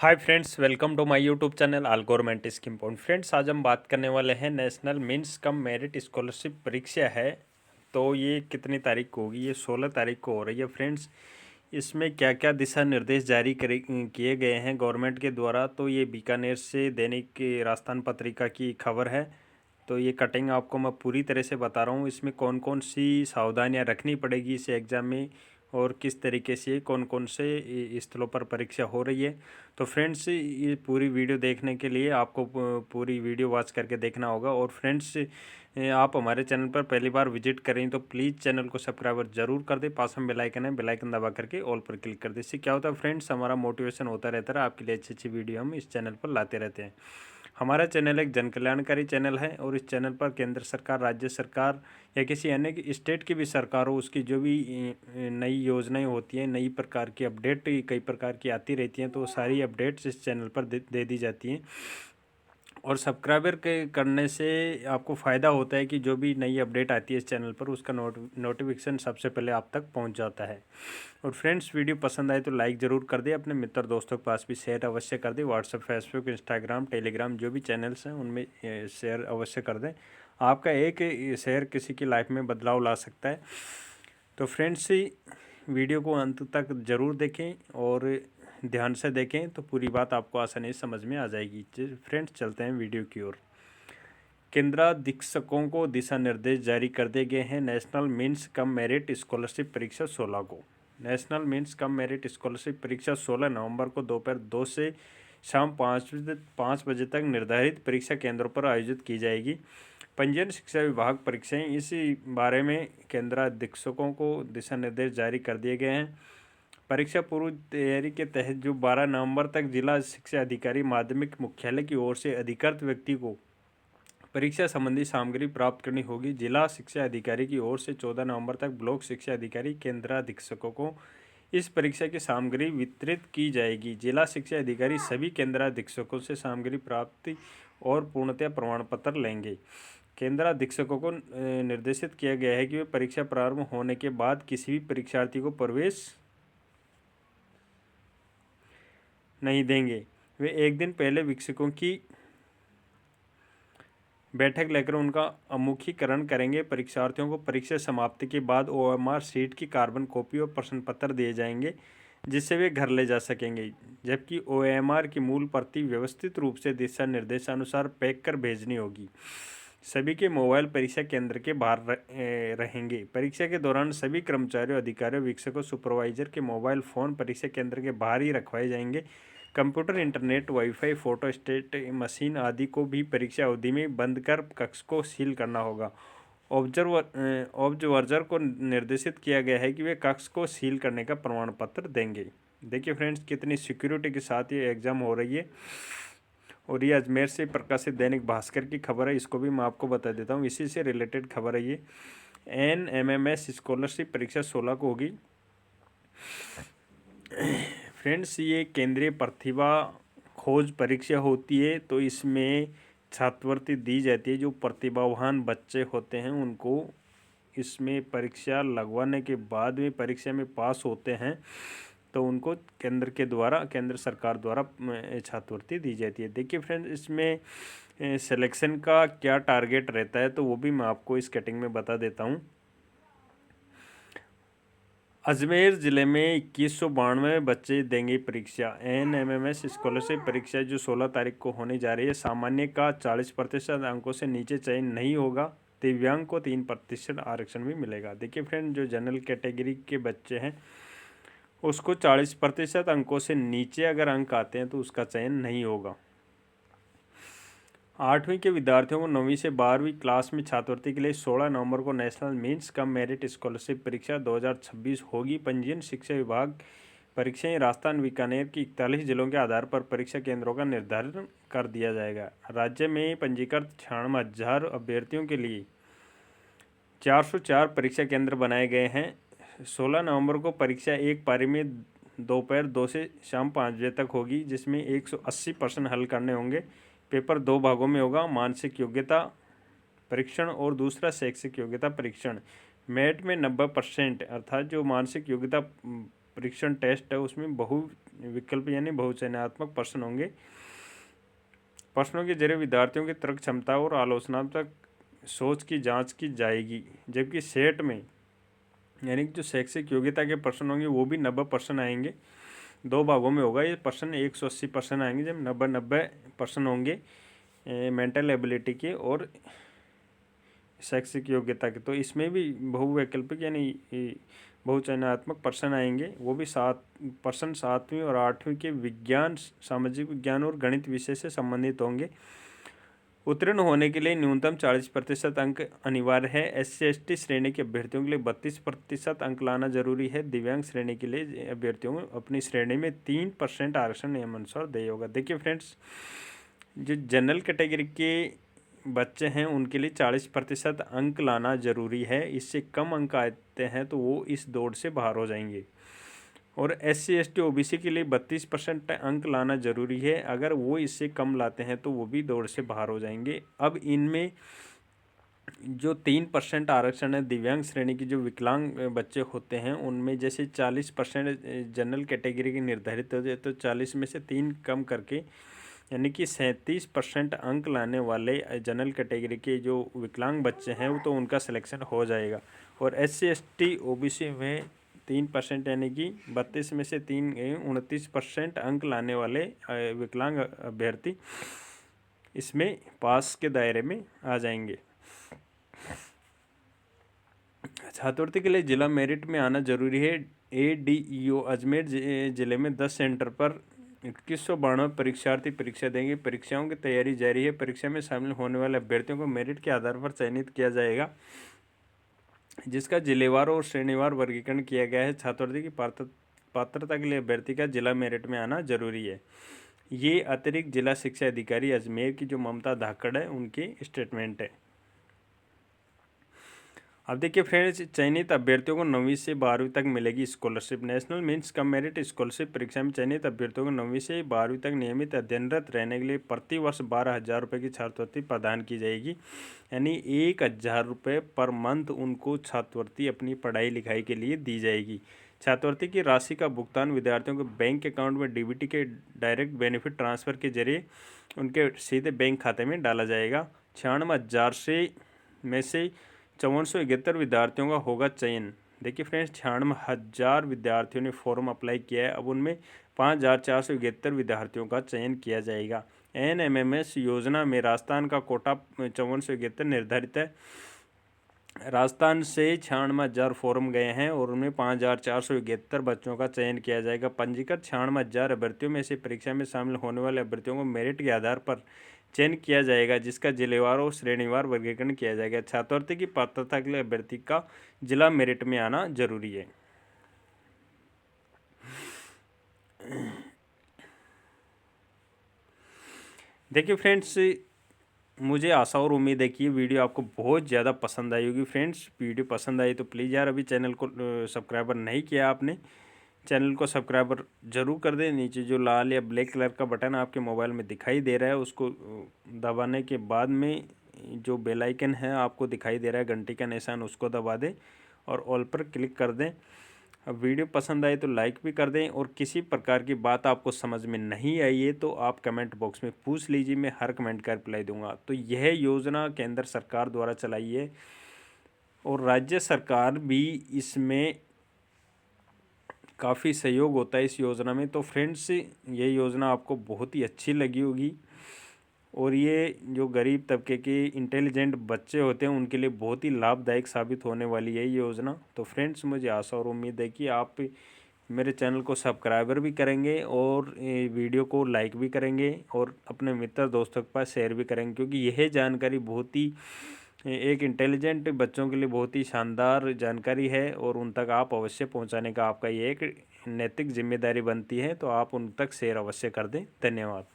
Hi friends, welcome to my YouTube channel all government scheme point. Friends, आज हम बात करने वाले हैं national means cum merit scholarship परीक्षा है। तो ये कितनी तारीख को होगी? ये 16 तारीख को हो रही है। फ्रेंड्स, इसमें क्या क्या दिशा निर्देश जारी किए गए हैं गवर्नमेंट के द्वारा, तो ये बीकानेर से दैनिक राजस्थान पत्रिका की खबर है। तो ये कटिंग आपको मैं पूरी तरह से बता रहा हूँ। इसमें कौन कौन सी सावधानियाँ रखनी पड़ेगी इस एग्ज़ाम में, और किस तरीके से कौन कौन से स्थलों पर परीक्षा हो रही है। तो फ्रेंड्स, ये पूरी वीडियो देखने के लिए आपको पूरी वीडियो वॉच करके देखना होगा। और फ्रेंड्स, आप हमारे चैनल पर पहली बार विजिट करें तो प्लीज़ चैनल को सब्सक्राइबर जरूर कर दें। पास में बेल आइकन है, बेल आइकन दबा करके ऑल पर क्लिक कर दें। इससे क्या होता है फ्रेंड्स, हमारा मोटिवेशन होता रहता है, आपके लिए अच्छी अच्छी वीडियो हम इस चैनल पर लाते रहते हैं। हमारा चैनल एक जन कल्याणकारी चैनल है, और इस चैनल पर केंद्र सरकार, राज्य सरकार या किसी अन्य स्टेट की भी सरकार हो, उसकी जो भी नई योजनाएं होती हैं, नई प्रकार की अपडेट कई प्रकार की आती रहती हैं, तो सारी अपडेट्स इस चैनल पर दे दी जाती हैं। और सब्सक्राइबर के करने से आपको फ़ायदा होता है कि जो भी नई अपडेट आती है इस चैनल पर, उसका नोटिफिकेशन सबसे पहले आप तक पहुंच जाता है। और फ्रेंड्स, वीडियो पसंद आए तो लाइक ज़रूर कर दें, अपने मित्र दोस्तों के पास भी शेयर अवश्य कर दें। व्हाट्सएप, फेसबुक, इंस्टाग्राम, टेलीग्राम जो भी चैनल्स हैं उनमें शेयर अवश्य कर दें। आपका एक शेयर किसी की लाइफ में बदलाव ला सकता है। तो फ्रेंड्स, वीडियो को अंत तक ज़रूर देखें और ध्यान से देखें, तो पूरी बात आपको आसानी से समझ में आ जाएगी। फ्रेंड्स, चलते हैं वीडियो की ओर। केंद्राधीक्षकों को दिशा निर्देश जारी कर दिए गए हैं। National means cum merit scholarship परीक्षा 16 को। National means cum merit scholarship परीक्षा 16 नवंबर को दोपहर 2 से शाम 5 बजे तक निर्धारित परीक्षा केंद्रों पर आयोजित की जाएगी। पंजीयन शिक्षा विभाग परीक्षाएं, इसी बारे में केंद्राधीक्षकों को दिशा निर्देश जारी कर दिए गए हैं। परीक्षा पूर्व तैयारी के तहत जो 12 नवंबर तक जिला शिक्षा अधिकारी माध्यमिक मुख्यालय की ओर से अधिकृत व्यक्ति को परीक्षा संबंधी सामग्री प्राप्त करनी होगी। जिला शिक्षा अधिकारी की ओर से 14 नवंबर तक ब्लॉक शिक्षा अधिकारी केंद्राधीक्षकों को इस परीक्षा की सामग्री वितरित की जाएगी। जिला शिक्षा अधिकारी सभी केंद्राधीक्षकों से सामग्री प्राप्ति और पूर्णतया प्रमाण पत्र लेंगे। केंद्राधीक्षकों को निर्देशित किया गया है कि वे परीक्षा प्रारंभ होने के बाद किसी भी परीक्षार्थी को प्रवेश नहीं देंगे। वे एक दिन पहले शिक्षकों की बैठक लेकर उनका अमुखीकरण करेंगे। परीक्षार्थियों को परीक्षा समाप्ति के बाद ओएमआर शीट की कार्बन कॉपी और प्रश्न पत्र दिए जाएंगे, जिससे वे घर ले जा सकेंगे। जबकि ओएमआर की मूल प्रति व्यवस्थित रूप से दिशा निर्देशानुसार पैक कर भेजनी होगी। सभी के मोबाइल परीक्षा केंद्र के बाहर रहेंगे। परीक्षा के दौरान सभी कर्मचारियों, अधिकारियों, वीक्षकों, सुपरवाइजर के मोबाइल फ़ोन परीक्षा केंद्र के बाहर ही रखवाए जाएंगे। Computer, internet, wifi, photostat machine आदि को भी परीक्षा अवधि में बंद कर कक्ष को सील करना होगा। ऑब्जर्वर को निर्देशित किया गया है कि वे कक्ष को सील करने का प्रमाण पत्र देंगे। देखिए फ्रेंड्स, कितनी सिक्योरिटी के साथ ये एग्ज़ाम हो रही है। और ये अजमेर से प्रकाशित दैनिक भास्कर की खबर है, इसको भी मैं आपको बता देता हूँ, इसी से रिलेटेड खबर है ये। NMMS स्कॉलरशिप परीक्षा 16 को होगी। फ्रेंड्स, ये केंद्रीय प्रतिभा खोज परीक्षा होती है, तो इसमें छात्रवृत्ति दी जाती है। जो प्रतिभावान बच्चे होते हैं उनको इसमें परीक्षा लगवाने के बाद में परीक्षा में पास होते हैं, तो उनको केंद्र सरकार द्वारा छात्रवृत्ति दी जाती है। देखिए फ्रेंड्स, इसमें सिलेक्शन का क्या टारगेट रहता है, तो वो भी मैं आपको इस कटिंग में बता देता हूँ। अजमेर ज़िले में 2192 बच्चे देंगे परीक्षा। NMMS स्कॉलरशिप परीक्षा जो 16 तारीख को होने जा रही है, सामान्य का 40% अंकों से नीचे चयन नहीं होगा। दिव्यांग को 3% आरक्षण भी मिलेगा। देखिए फ्रेंड, जो जनरल कैटेगरी के बच्चे हैं उसको 40% अंकों से नीचे अगर अंक आते हैं तो उसका चयन नहीं होगा। 8वीं के विद्यार्थियों को 9वीं से 12वीं क्लास में छात्रवृत्ति के लिए 16 नवंबर को national means cum merit scholarship परीक्षा 2026 होगी। पंजीयन शिक्षा विभाग परीक्षाएं राजस्थान, बीकानेर की 41 जिलों के आधार पर परीक्षा केंद्रों का निर्धारण कर दिया जाएगा। राज्य में पंजीकृत 96,000 अभ्यर्थियों के लिए 404 परीक्षा केंद्र बनाए गए हैं। 16 नवंबर को परीक्षा एक पारी में दोपहर 2 से शाम 5 बजे तक होगी, जिसमें 180 प्रश्न हल करने होंगे। पेपर 2 भागों में होगा, मानसिक योग्यता परीक्षण और दूसरा शैक्षिक योग्यता परीक्षण। मेरिट में 90% अर्थात जो मानसिक योग्यता परीक्षण टेस्ट है उसमें विकल्प यानी बहुचयनात्मक प्रश्न होंगे। प्रश्नों के जरिए विद्यार्थियों की तर्क क्षमता और आलोचनात्मक सोच की जांच की जाएगी। जबकि सेट में यानी कि जो शैक्षिक योग्यता के प्रश्न होंगे वो भी 90 प्रश्न आएंगे। 2 भागों में होगा ये प्रश्न, 180 प्रश्न आएंगे, जब 90 प्रश्न होंगे मेंटल एबिलिटी के और शैक्षिक योग्यता के। तो इसमें भी बहुवैकल्पिक यानी बहुचयनात्मक प्रश्न आएंगे, वो भी 7 प्रश्न 7वीं और 8वीं के विज्ञान, सामाजिक विज्ञान और गणित विषय से संबंधित होंगे। उत्तीर्ण होने के लिए न्यूनतम 40% अंक अनिवार्य है। SC/ST श्रेणी के अभ्यर्थियों के लिए 32% अंक लाना जरूरी है। दिव्यांग श्रेणी के लिए अभ्यर्थियों को अपनी श्रेणी में 3% आरक्षण नियमानुसार देय होगा। देखिए फ्रेंड्स, जो जनरल कैटेगरी के बच्चे हैं उनके लिए 40% अंक लाना ज़रूरी है। इससे कम अंक आते हैं तो वो इस दौड़ से बाहर हो जाएंगे। और SC/ST OBC के लिए 32% अंक लाना ज़रूरी है। अगर वो इससे कम लाते हैं तो वो भी दौड़ से बाहर हो जाएंगे। अब इनमें जो 3% आरक्षण है, दिव्यांग श्रेणी की जो विकलांग बच्चे होते हैं उनमें जैसे 40% जनरल कैटेगरी की निर्धारित हो जाए तो 40 में से 3 कम करके यानी कि 37% अंक लाने वाले जनरल कैटेगरी के जो विकलांग बच्चे हैं वो तो उनका सिलेक्शन हो जाएगा। और SC/ST OBC में 3% यानी कि 32 में से 3 29% अंक लाने वाले विकलांग अभ्यर्थी इसमें पास के दायरे में आ जाएंगे। छात्रवृत्ति के लिए जिला मेरिट में आना जरूरी है। ADEO अजमेर जिले में 10 सेंटर पर 2192 परीक्षार्थी परीक्षा देंगे। परीक्षाओं की तैयारी जारी है। परीक्षा में शामिल होने वाले अभ्यर्थियों को मेरिट के आधार पर चयनित किया जाएगा, जिसका जिलेवार और श्रेणीवार वर्गीकरण किया गया है। छात्रवृत्ति की पात्रता के लिए अभ्यर्थी का जिला मेरिट में आना जरूरी है। ये अतिरिक्त जिला शिक्षा अधिकारी अजमेर की जो ममता धाकड़ है उनकी स्टेटमेंट है। अब देखिए फ्रेंड्स, चयनित अभ्यर्थियों को 9वीं से 12वीं तक मिलेगी scholarship. National means cum merit scholarship परीक्षा में चयनित अभ्यर्थियों को 9वीं से 12वीं तक नियमित अध्ययनरत रहने के लिए प्रति वर्ष 12,000 रुपये की छात्रवृत्ति प्रदान की जाएगी। यानी 1,000 रुपये पर मंथ उनको छात्रवृत्ति अपनी पढ़ाई लिखाई के लिए दी जाएगी। छात्रवृत्ति की राशि का भुगतान विद्यार्थियों के बैंक अकाउंट में DBT के डायरेक्ट बेनिफिट ट्रांसफ़र के जरिए उनके सीधे बैंक खाते में डाला जाएगा। 96,000 में से 5471 विद्यार्थियों का होगा चयन। देखिए फ्रेंड्स, 96,000 विद्यार्थियों ने फॉर्म अप्लाई किया है। अब उनमें 5,471 विद्यार्थियों का चयन किया जाएगा। NMMS योजना में राजस्थान का कोटा 5471 निर्धारित है। राजस्थान से 96,000 फॉर्म गए हैं और उनमें 5,471 बच्चों का चयन किया जाएगा। पंजीकृत 96,000 अभ्यर्थियों में से परीक्षा में शामिल होने वाले अभ्यर्थियों को मेरिट के आधार पर चयन किया जाएगा, जिसका जिलेवार और श्रेणीवार वर्गीकरण किया जाएगा। छात्रवृत्ति की पात्रता के लिए अभ्यर्थी का जिला मेरिट में आना जरूरी है। देखिए फ्रेंड्स, मुझे आशा और उम्मीद है कि ये वीडियो आपको बहुत ज़्यादा पसंद आई होगी। फ्रेंड्स, वीडियो पसंद आई तो प्लीज़ यार, अभी चैनल को सब्सक्राइबर नहीं किया आपने, चैनल को सब्सक्राइबर जरूर कर दें। नीचे जो लाल या ब्लैक कलर का बटन आपके मोबाइल में दिखाई दे रहा है उसको दबाने के बाद में जो बेल आइकन है आपको दिखाई दे रहा है घंटी का निशान, उसको दबा दें और ऑल पर क्लिक कर दें। अब वीडियो पसंद आए तो लाइक भी कर दें और किसी प्रकार की बात आपको समझ में नहीं आई है तो आप कमेंट बॉक्स में पूछ लीजिए, मैं हर कमेंट का रिप्लाई दूंगा। तो यह योजना केंद्र सरकार द्वारा चलाई है और राज्य सरकार भी इसमें काफ़ी सहयोग होता है इस योजना में। तो फ्रेंड्स, ये योजना आपको बहुत ही अच्छी लगी होगी और ये जो गरीब तबके के इंटेलिजेंट बच्चे होते हैं उनके लिए बहुत ही लाभदायक साबित होने वाली है ये योजना। तो फ्रेंड्स, मुझे आशा और उम्मीद है कि आप मेरे चैनल को सब्सक्राइबर भी करेंगे और वीडियो को लाइक भी करेंगे और अपने मित्र दोस्तों के पास शेयर भी करेंगे, क्योंकि यह जानकारी बहुत ही एक इंटेलिजेंट बच्चों के लिए बहुत ही शानदार जानकारी है और उन तक आप अवश्य पहुंचाने का आपका ये एक नैतिक जिम्मेदारी बनती है। तो आप उन तक शेयर अवश्य कर दें। धन्यवाद।